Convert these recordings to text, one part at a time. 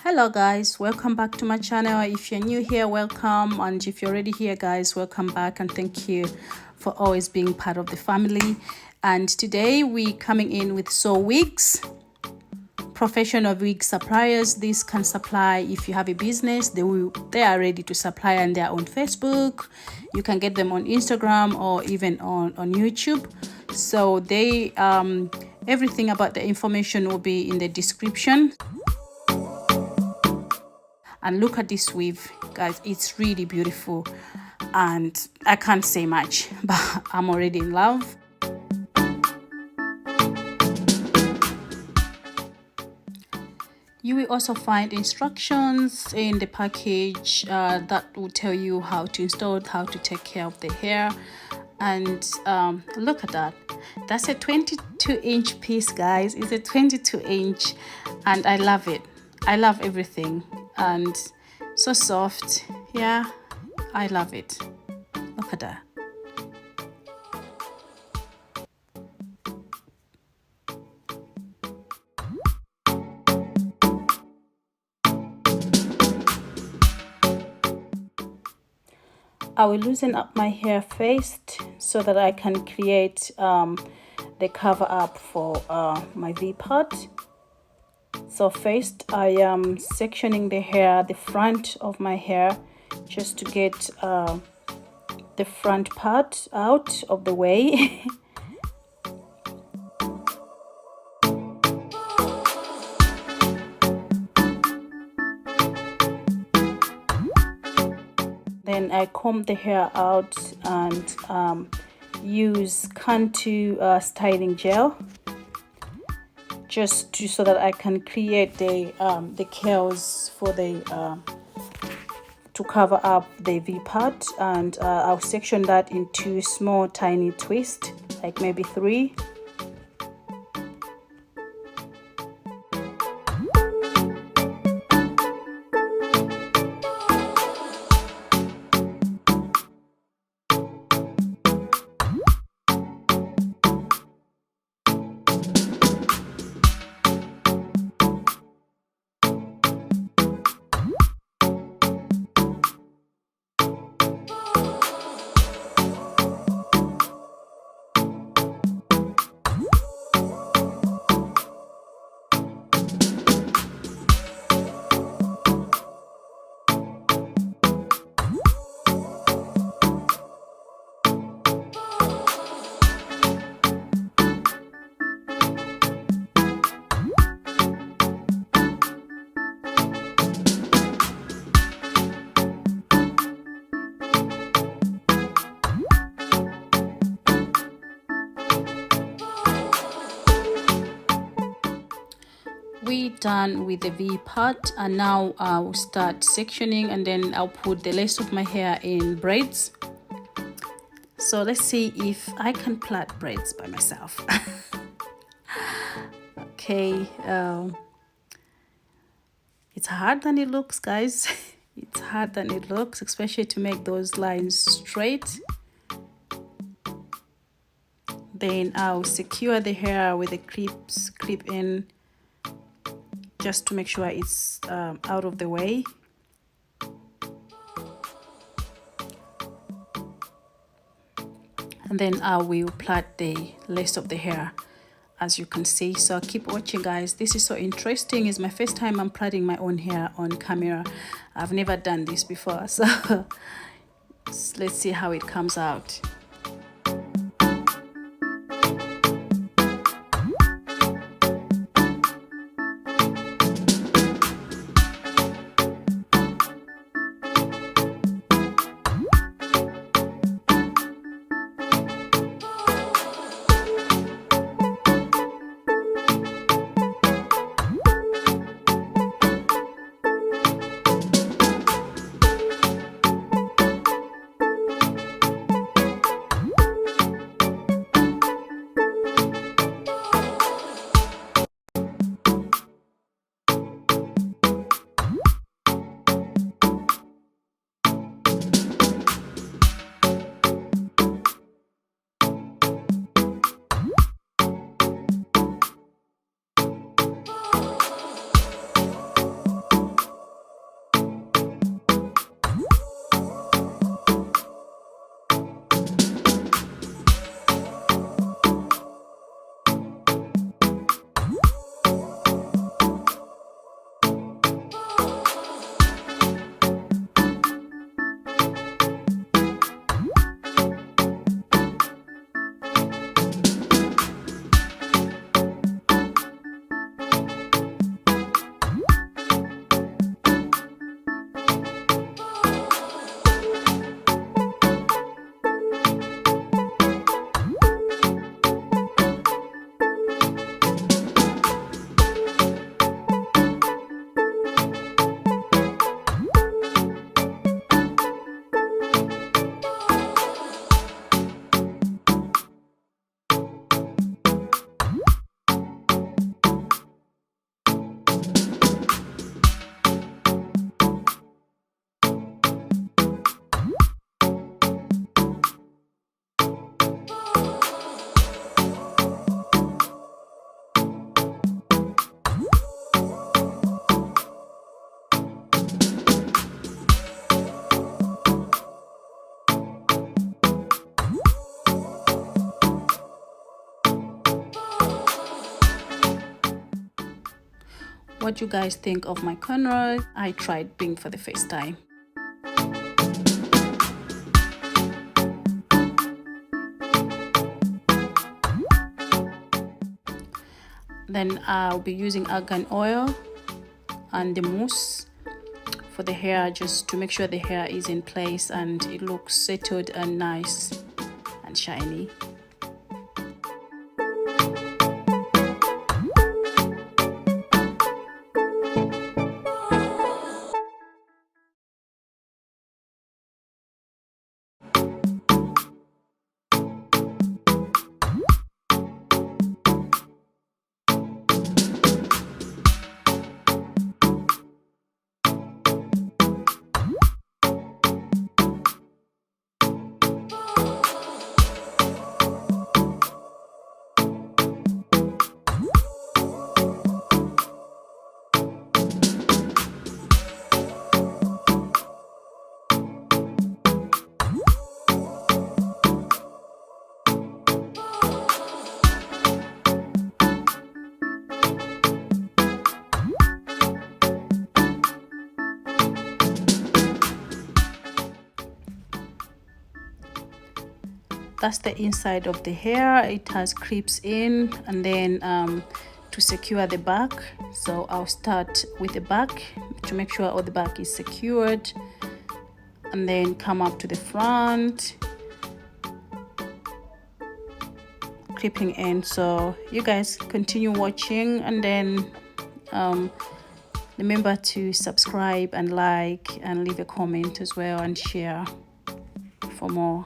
Hello guys, welcome back to my channel. If you're new here, welcome, and if you're already here guys, welcome back, and thank you for always being part of the family. And today we coming in with SOWIGS, professional wig suppliers. This can supply if you have a business. They are ready to supply, and they're on Facebook. You can get them on Instagram or even on YouTube. So they everything about the information will be in the description. And look at this weave guys, it's really beautiful, and I can't say much, but I'm already in love. You will also find instructions in the package that will tell you how to install it, how to take care of the hair. And look at that, that's a 22-inch piece guys. It's a 22-inch, and I love it. I love everything, and so soft. Yeah, I love it. Look at that. I will loosen up my hair first so that I can create the cover up for my V part. So first I am sectioning the hair, the front of my hair, just to get the front part out of the way. Then I comb the hair out and use Cantu styling gel, just so that I can create the curls for the to cover up the V part. And I'll section that into small tiny twists, like maybe 3. We done with the V part, and now I'll start sectioning, and then I'll put the rest of my hair in braids. So let's see if I can plait braids by myself. Okay, it's harder than it looks guys. It's harder than it looks, especially to make those lines straight. Then I'll secure the hair with the clip in, just to make sure it's out of the way. And then I will plait the rest of the hair, as you can see. So keep watching guys, this is so interesting. It's my first time I'm plaiting my own hair on camera. I've never done this before, so let's see how it comes out. what you guys think of my cornrows. I tried doing for the first time. Then I'll be using argan oil and the mousse for the hair, just to make sure the hair is in place and it looks settled and nice and shiny. That's the inside of the hair. It has clips in, and then to secure the back, so I'll start with the back to make sure all the back is secured, and then come up to the front, clipping in. So you guys continue watching, and then remember to subscribe and like and leave a comment as well, and share for more.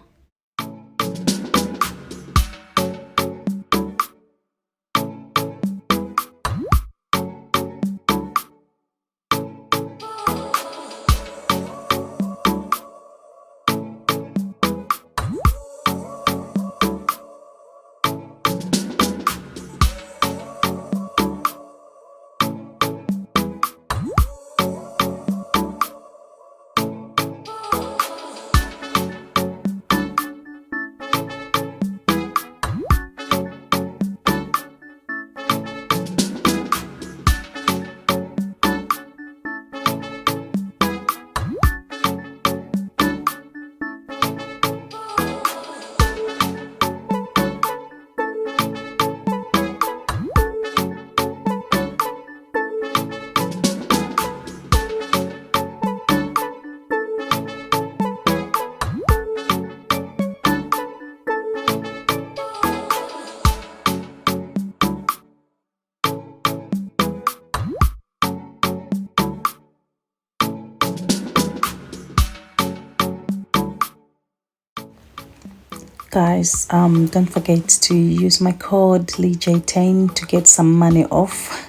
Guys, don't forget to use my code LEJ10 to get some money off.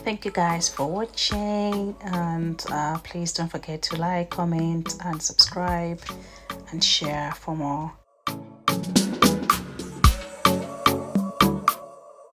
Thank you guys for watching, and please don't forget to like, comment and subscribe and share for more.